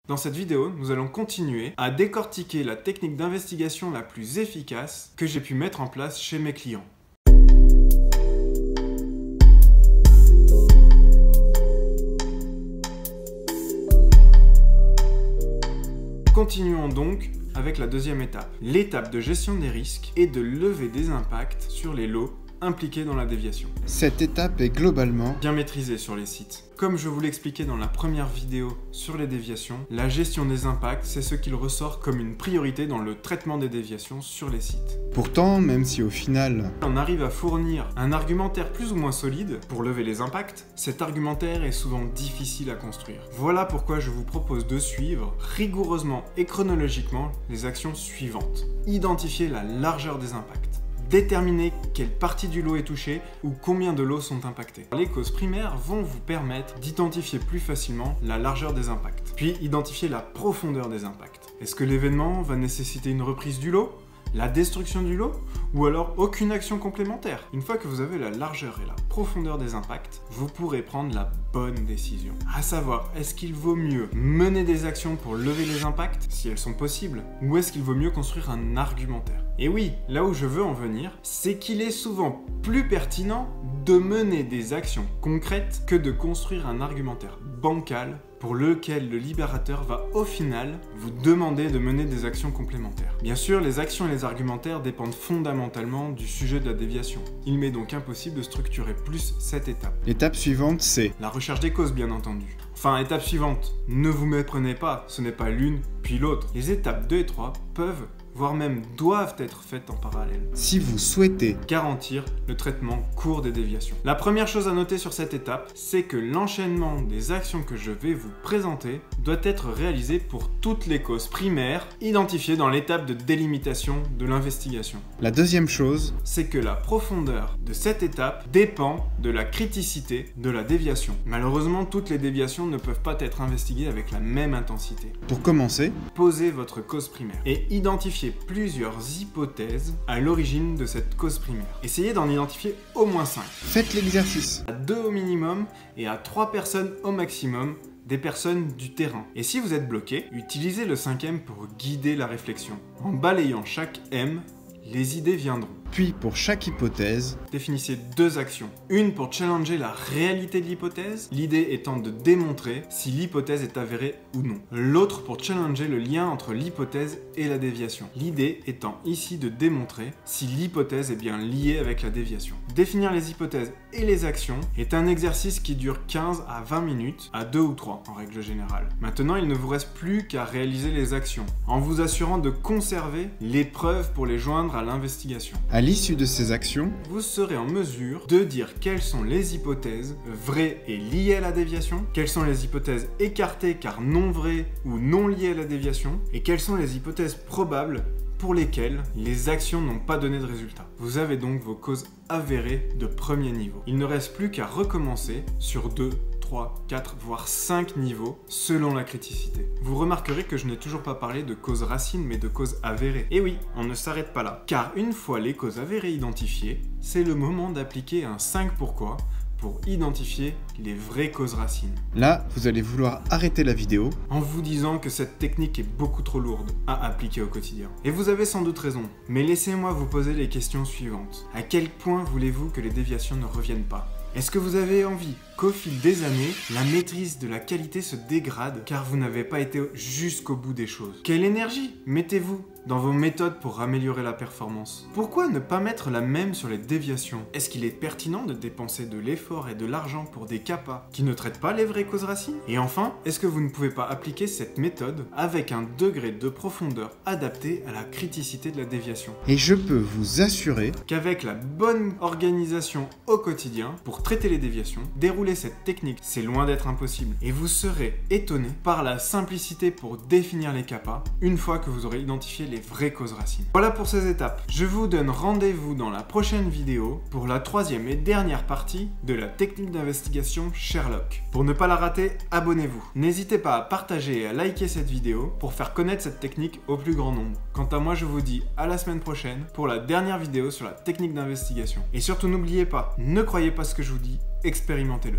Dans cette vidéo, nous allons continuer à décortiquer la technique d'investigation la plus efficace que j'ai pu mettre en place chez mes clients. Continuons donc avec la deuxième étape, l'étape de gestion des risques et de levée des impacts sur les lots impliqués dans la déviation. Cette étape est globalement bien maîtrisée sur les sites. Comme je vous l'expliquais dans la première vidéo sur les déviations, la gestion des impacts, c'est ce qu'il ressort comme une priorité dans le traitement des déviations sur les sites. Pourtant, même si au final, on arrive à fournir un argumentaire plus ou moins solide pour lever les impacts, cet argumentaire est souvent difficile à construire. Voilà pourquoi je vous propose de suivre rigoureusement et chronologiquement les actions suivantes. Identifier la largeur des impacts. Déterminer quelle partie du lot est touchée ou combien de lots sont impactés. Les causes primaires vont vous permettre d'identifier plus facilement la largeur des impacts. Puis identifier la profondeur des impacts. Est-ce que l'événement va nécessiter une reprise du lot ? La destruction du lot ou alors aucune action complémentaire. Une fois que vous avez la largeur et la profondeur des impacts, vous pourrez prendre la bonne décision. À savoir, est-ce qu'il vaut mieux mener des actions pour lever les impacts, si elles sont possibles, ou est-ce qu'il vaut mieux construire un argumentaire? Et oui, là où je veux en venir, c'est qu'il est souvent plus pertinent de mener des actions concrètes que de construire un argumentaire bancal pour lequel le libérateur va au final vous demander de mener des actions complémentaires. Bien sûr, les actions et les argumentaires dépendent fondamentalement du sujet de la déviation. Il m'est donc impossible de structurer plus cette étape. L'étape suivante, c'est la recherche des causes, bien entendu. Enfin, étape suivante, ne vous méprenez pas, ce n'est pas l'une puis l'autre. Les étapes 2 et 3 peuvent, voire même doivent être faites en parallèle. Si vous souhaitez garantir le traitement court des déviations. La première chose à noter sur cette étape, c'est que l'enchaînement des actions que je vais vous présenter doit être réalisé pour toutes les causes primaires identifiées dans l'étape de délimitation de l'investigation. La deuxième chose, c'est que la profondeur de cette étape dépend de la criticité de la déviation. Malheureusement, toutes les déviations ne peuvent pas être investiguées avec la même intensité. Pour commencer, posez votre cause primaire et identifiez plusieurs hypothèses à l'origine de cette cause primaire. Essayez d'en identifier au moins 5. Faites l'exercice. À 2 au minimum et à 3 personnes au maximum, des personnes du terrain. Et si vous êtes bloqué, utilisez le 5e pour guider la réflexion. En balayant chaque M, les idées viendront. Puis, pour chaque hypothèse, définissez 2 actions. Une pour challenger la réalité de l'hypothèse, l'idée étant de démontrer si l'hypothèse est avérée ou non. L'autre pour challenger le lien entre l'hypothèse et la déviation. L'idée étant ici de démontrer si l'hypothèse est bien liée avec la déviation. Définir les hypothèses et les actions est un exercice qui dure 15 à 20 minutes, à 2 ou 3 en règle générale. Maintenant, il ne vous reste plus qu'à réaliser les actions, en vous assurant de conserver les preuves pour les joindre à l'investigation. À l'issue de ces actions, vous serez en mesure de dire quelles sont les hypothèses vraies et liées à la déviation, quelles sont les hypothèses écartées car non vraies ou non liées à la déviation, et quelles sont les hypothèses probables pour lesquelles les actions n'ont pas donné de résultat. Vous avez donc vos causes avérées de premier niveau. Il ne reste plus qu'à recommencer sur 2, 3, 4, voire 5 niveaux selon la criticité. Vous remarquerez que je n'ai toujours pas parlé de causes racines mais de causes avérées. Et oui, on ne s'arrête pas là. Car une fois les causes avérées identifiées, c'est le moment d'appliquer un 5 pourquoi pour identifier les vraies causes racines. Là, vous allez vouloir arrêter la vidéo en vous disant que cette technique est beaucoup trop lourde à appliquer au quotidien. Et vous avez sans doute raison, mais laissez-moi vous poser les questions suivantes. À quel point voulez-vous que les déviations ne reviennent pas ? Est-ce que vous avez envie qu'au fil des années, la maîtrise de la qualité se dégrade car vous n'avez pas été jusqu'au bout des choses? Quelle énergie mettez-vous dans vos méthodes pour améliorer la performance? Pourquoi ne pas mettre la même sur les déviations? Est-ce qu'il est pertinent de dépenser de l'effort et de l'argent pour des CAPA qui ne traitent pas les vraies causes racines? Et enfin, est-ce que vous ne pouvez pas appliquer cette méthode avec un degré de profondeur adapté à la criticité de la déviation? Et je peux vous assurer qu'avec la bonne organisation au quotidien pour traiter les déviations, dérouler cette technique, c'est loin d'être impossible. Et vous serez étonné par la simplicité pour définir les CAPA une fois que vous aurez identifié les vraies causes racines. Voilà pour ces étapes. Je vous donne rendez-vous dans la prochaine vidéo pour la 3e et dernière partie de la technique d'investigation Sherlock. Pour ne pas la rater, abonnez-vous. N'hésitez pas à partager et à liker cette vidéo pour faire connaître cette technique au plus grand nombre. Quant à moi, je vous dis à la semaine prochaine pour la dernière vidéo sur la technique d'investigation. Et surtout n'oubliez pas, ne croyez pas ce que je vous dis, expérimentez-le.